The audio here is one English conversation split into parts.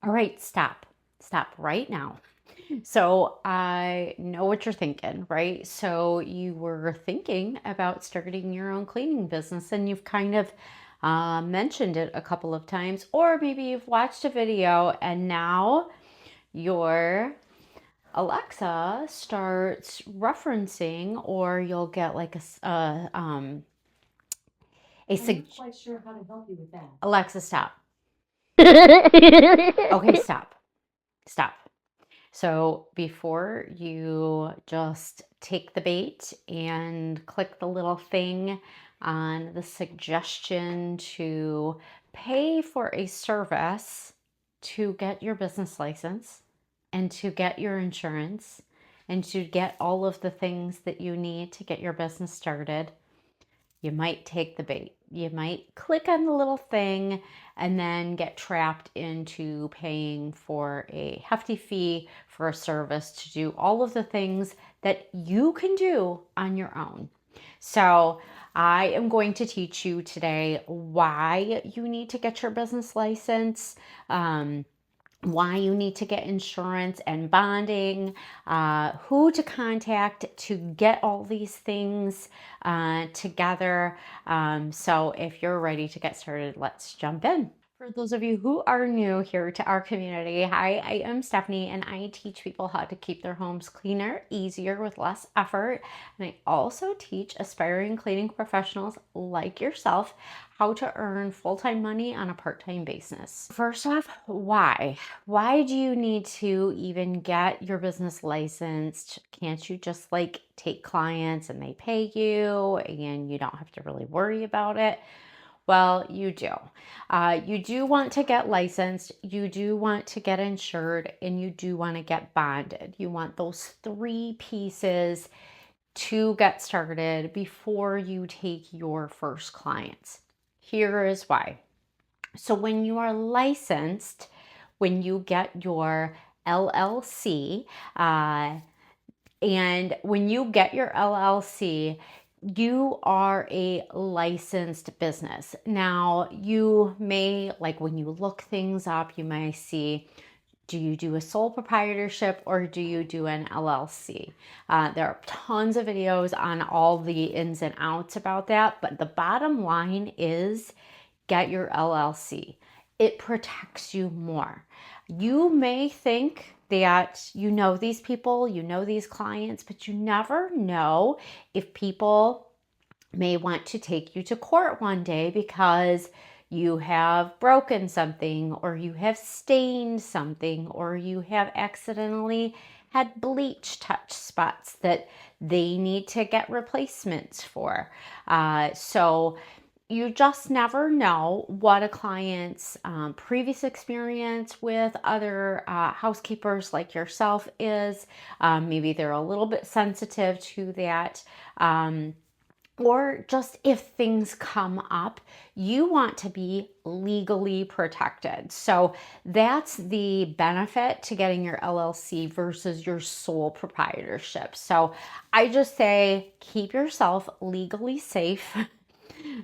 All right, stop. Stop right now. So I know what you're thinking, right? So you were thinking about starting your own cleaning business and you've kind of mentioned it a couple of times, or maybe you've watched a video and now your Alexa starts referencing, or you'll get like a I'm not sug- quite sure how to help you with that. Alexa, stop. Okay, stop. Stop. So before you just take the bait and click the little thing on the suggestion to pay for a service to get your business license and to get your insurance and to get all of the things that you need to get your business started, you might take the bait. You might click on the little thing and then get trapped into paying for a hefty fee for a service to do all of the things that you can do on your own. So, I am going to teach you today why you need to get your business license. Why you need to get insurance and bonding, who to contact to get all these things together. So if you're ready to get started, let's jump in. For those of you who are new here to our community, hi, I am Stephanie and I teach people how to keep their homes cleaner, easier, with less effort. And I also teach aspiring cleaning professionals like yourself how to earn full-time money on a part-time basis. First off, why? Why do you need to even get your business licensed? Can't you just like take clients and they pay you and you don't have to really worry about it? Well, you do. You do want to get licensed, you do want to get insured, and you do want to get bonded. You want those three pieces to get started before you take your first clients. Here is why. So, when you are licensed, when you get your LLC, and when you get your LLC, you are a licensed business. Now, you may, like when you look things up, you may see, do you do a sole proprietorship or do you do an LLC? There are tons of videos on all the ins and outs about that, but the bottom line is get your LLC. It protects you more. You may think that you know these people, you know these clients, but you never know if people may want to take you to court one day because you have broken something or you have stained something or you have accidentally had bleach touch spots that they need to get replacements for. So you just never know what a client's previous experience with other housekeepers like yourself is. Maybe they're a little bit sensitive to that. Or just if things come up, you want to be legally protected. So that's the benefit to getting your LLC versus your sole proprietorship. So I just say keep yourself legally safe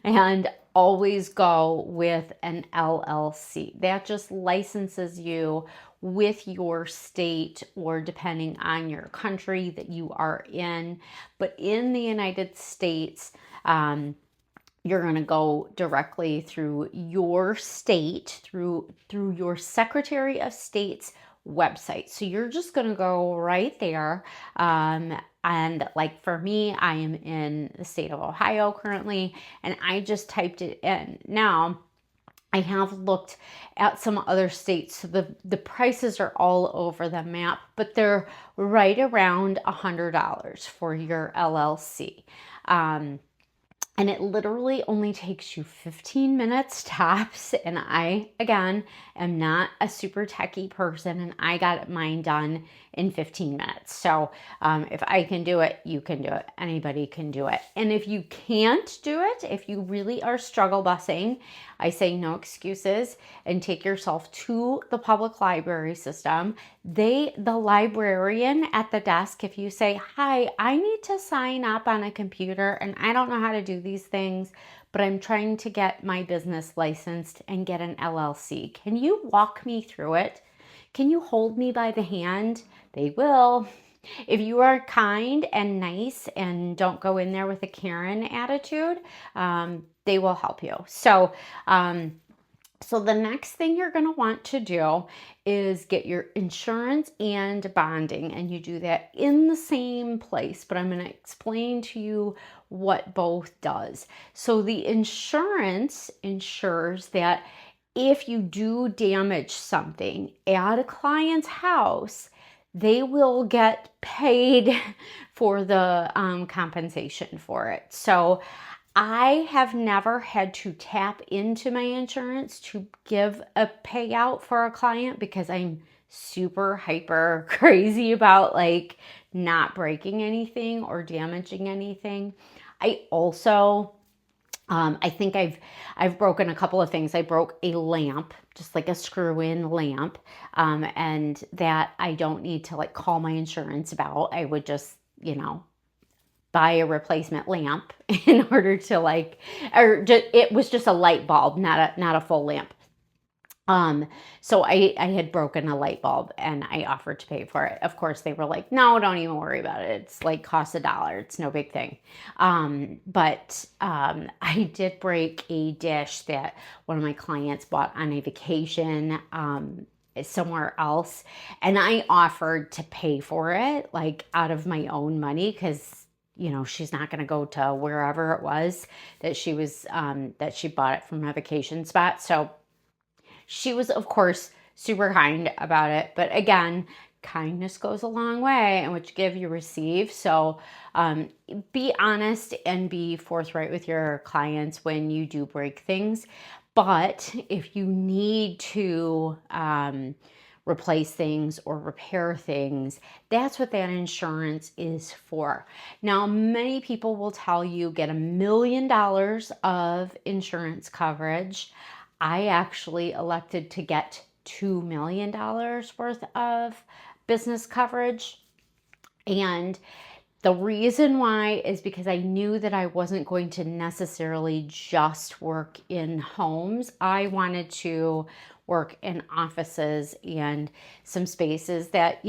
and always go with an LLC. That just licenses you with your state or depending on your country that you are in. But in the United States, you're going to go directly through your state, through your Secretary of State's website. So you're just going to go right there. And like for me, I am in the state of Ohio currently, and I just typed it in. Now, I have looked at some other states. So the prices are all over the map, but they're right around $100 for your LLC. And it literally only takes you 15 minutes tops. And I, again, am not a super techie person, and I got mine done in 15 minutes. So if I can do it, you can do it. Anybody can do it. And if you can't do it, if you really are struggle busing, I say no excuses and take yourself to the public library system. The librarian at the desk, if you say, hi, I need to sign up on a computer and I don't know how to do these things, but I'm trying to get my business licensed and get an LLC. Can you walk me through it? Can you hold me by the hand? They will. If you are kind and nice and don't go in there with a Karen attitude, they will help you. So the next thing you're going to want to do is get your insurance and bonding, and you do that in the same place, but I'm going to explain to you what both does. So the insurance ensures that if you do damage something at a client's house, they will get paid for the compensation for it. So I have never had to tap into my insurance to give a payout for a client because I'm super hyper crazy about like not breaking anything or damaging anything. I also I think I've broken a couple of things. I broke a lamp, just like a screw-in lamp, and that I don't need to like call my insurance about. I would just, buy a replacement lamp in order to like, or just, it was just a light bulb, not a full lamp. So I had broken a light bulb and I offered to pay for it. Of course, they were like, no, don't even worry about it. It's like costs $1. It's no big thing. But I did break a dish that one of my clients bought on a vacation, somewhere else. And I offered to pay for it, like out of my own money, because she's not going to go to wherever it was that she was, that she bought it from a vacation spot. So she was, of course, super kind about it. But again, kindness goes a long way, and what you give, you receive. So be honest and be forthright with your clients when you do break things. But if you need to replace things or repair things, that's what that insurance is for. Now, many people will tell you get $1 million of insurance coverage. I actually elected to get $2 million worth of business coverage. And the reason why is because I knew that I wasn't going to necessarily just work in homes. I wanted to work in offices and some spaces that,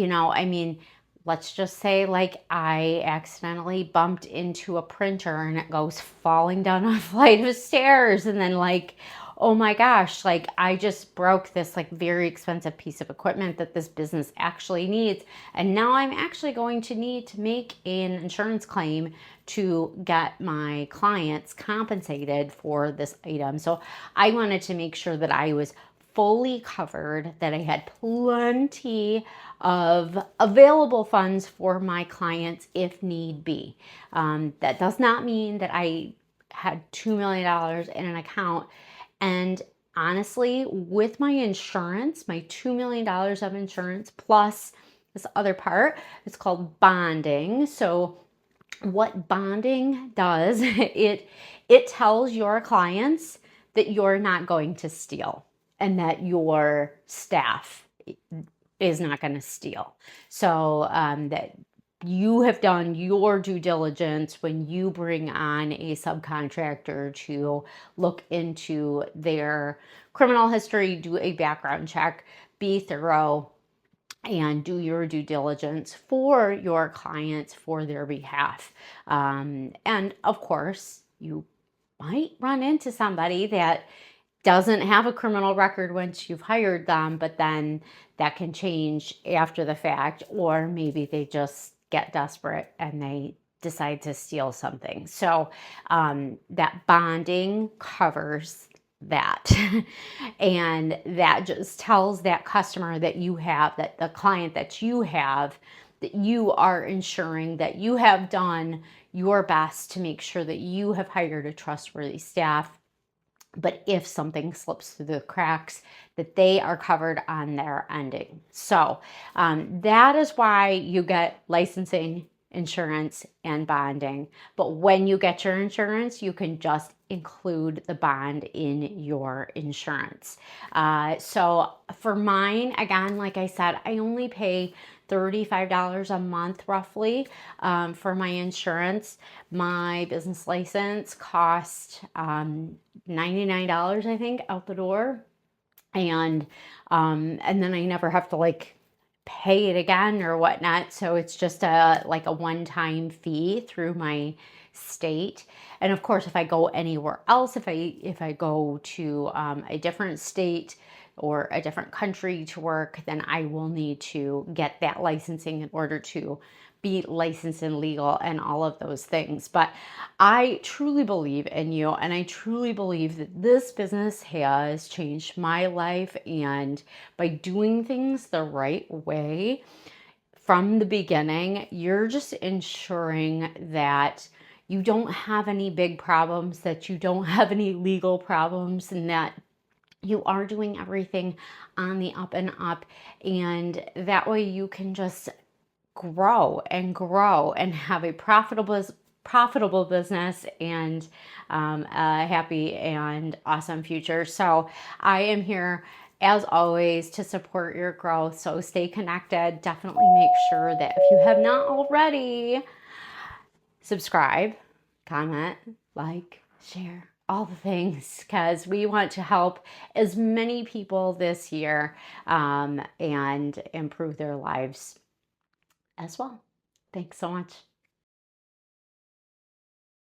let's just say like I accidentally bumped into a printer and it goes falling down a flight of stairs, and then like, oh my gosh, like I just broke this like very expensive piece of equipment that this business actually needs. And now I'm actually going to need to make an insurance claim to get my clients compensated for this item. So I wanted to make sure that I was fully covered, that I had plenty of available funds for my clients if need be. That does not mean that I had $2 million in an account. And honestly, with my insurance, my $2 million of insurance plus this other part, it's called bonding. So what bonding does, it tells your clients that you're not going to steal and that your staff is not going to steal. So that you have done your due diligence when you bring on a subcontractor to look into their criminal history, do a background check, be thorough, and do your due diligence for your clients for their behalf. And of course, you might run into somebody that doesn't have a criminal record once you've hired them, but then that can change after the fact, or maybe they just get desperate and they decide to steal something. So that bonding covers that. And that just tells that customer that you have, that the client that you have, that you are ensuring that you have done your best to make sure that you have hired a trustworthy staff. But if something slips through the cracks, that they are covered on their ending. So that is why you get licensing, insurance, and bonding. But when you get your insurance, you can just include the bond in your insurance. So for mine, again, like I said, I only pay $35 a month roughly for my insurance. My business license cost $99, I think, out the door. and and then I never have to like pay it again or whatnot. So it's just a like a one-time fee through my state. And of course, if I go anywhere else, if I go to a different state or a different country to work, then I will need to get that licensing in order to be licensed and legal and all of those things. But I truly believe in you, and I truly believe that this business has changed my life. And by doing things the right way from the beginning, you're just ensuring that you don't have any big problems, that you don't have any legal problems, and that you are doing everything on the up and up. And that way you can just grow and have a profitable business and a happy and awesome future. So I am here as always to support your growth. So stay connected. Definitely make sure that if you have not already, subscribe, comment, like, share, all the things, because we want to help as many people this year and improve their lives as well. Thanks so much.